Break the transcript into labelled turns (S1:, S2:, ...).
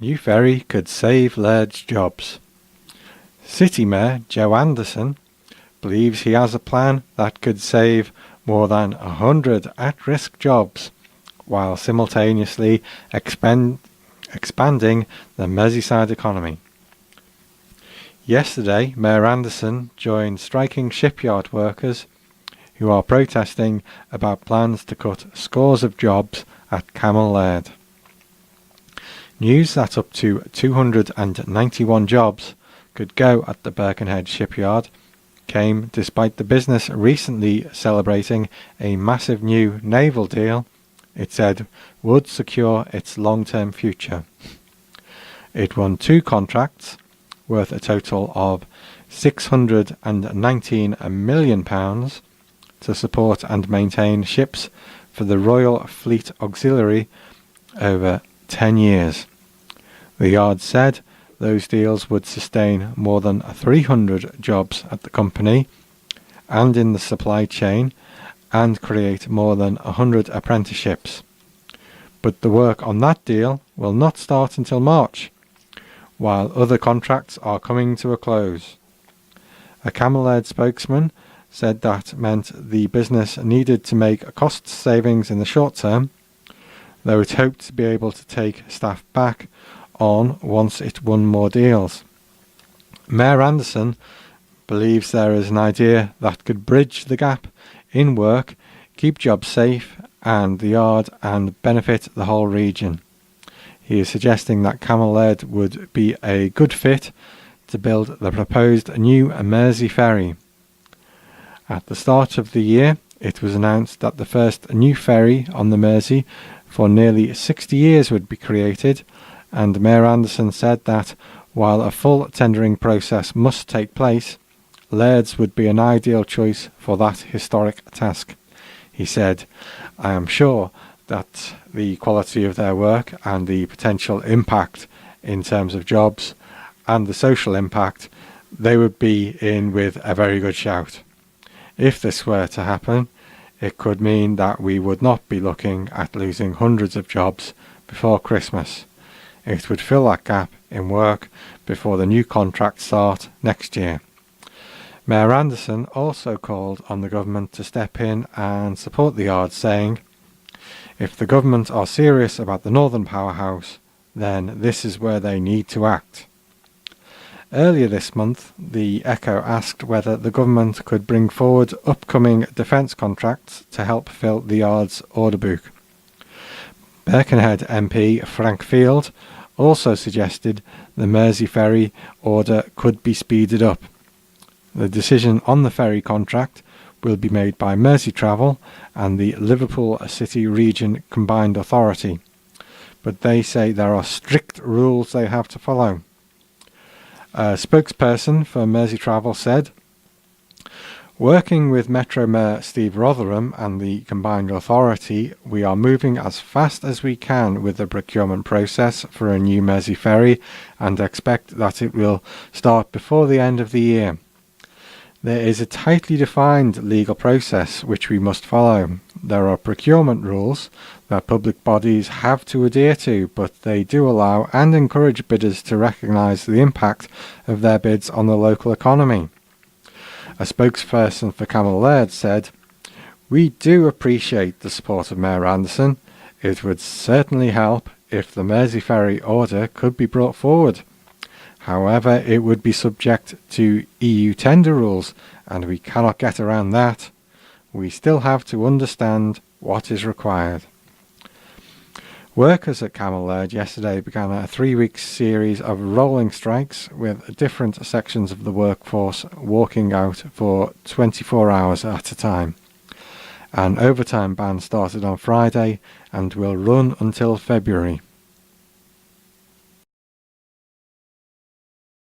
S1: New ferry could save Laird's jobs. City Mayor Joe Anderson believes he has a plan that could save more than 100 at-risk jobs while simultaneously expanding the Merseyside economy. Yesterday, Mayor Anderson joined striking shipyard workers who are protesting about plans to cut scores of jobs at Camel Laird. News that up to 291 jobs could go at the Birkenhead shipyard came despite the business recently celebrating a massive new naval deal it said would secure its long-term future. It won 2 contracts worth a total of £619 million to support and maintain ships for the Royal Fleet Auxiliary over 10 years. The yard said those deals would sustain more than 300 jobs at the company and in the supply chain and create more than 100 apprenticeships. But the work on that deal will not start until March, while other contracts are coming to a close. A Camel Laird spokesman said that meant the business needed to make cost savings in the short term, though it hoped to be able to take staff back on once it won more deals. Mayor Anderson believes there is an idea that could bridge the gap in work, keep jobs safe and the yard and benefit the whole region. He is suggesting that Camel Laird would be a good fit to build the proposed new Mersey ferry. At the start of the year, it was announced that the first new ferry on the Mersey for nearly 60 years would be created, and Mayor Anderson said that while a full tendering process must take place, Laird's would be an ideal choice for that historic task. He said, "I am sure that the quality of their work and the potential impact in terms of jobs and the social impact, they would be in with a very good shout. If this were to happen, it could mean that we would not be looking at losing hundreds of jobs before Christmas. It would fill that gap in work before the new contracts start next year." Mayor Anderson also called on the government to step in and support the yard, saying, "If the government are serious about the Northern Powerhouse, then this is where they need to act." Earlier this month, the Echo asked whether the government could bring forward upcoming defence contracts to help fill the yard's order book. Birkenhead MP Frank Field also suggested the Mersey ferry order could be speeded up. The decision on the ferry contract will be made by Mersey Travel and the Liverpool City Region Combined Authority, but they say there are strict rules they have to follow. A spokesperson for Mersey Travel said, "Working with Metro Mayor Steve Rotherham and the Combined Authority, we are moving as fast as we can with the procurement process for a new Mersey ferry and expect that it will start before the end of the year. There is a tightly defined legal process which we must follow. There are procurement rules that public bodies have to adhere to, but they do allow and encourage bidders to recognise the impact of their bids on the local economy." A spokesperson for Camel Laird said, "We do appreciate the support of Mayor Anderson. It would certainly help if the Mersey ferry order could be brought forward. However, it would be subject to EU tender rules, and we cannot get around that. We still have to understand what is required." Workers at Camel Laird yesterday began a 3-week series of rolling strikes, with different sections of the workforce walking out for 24 hours at a time. An overtime ban started on Friday and will run until February.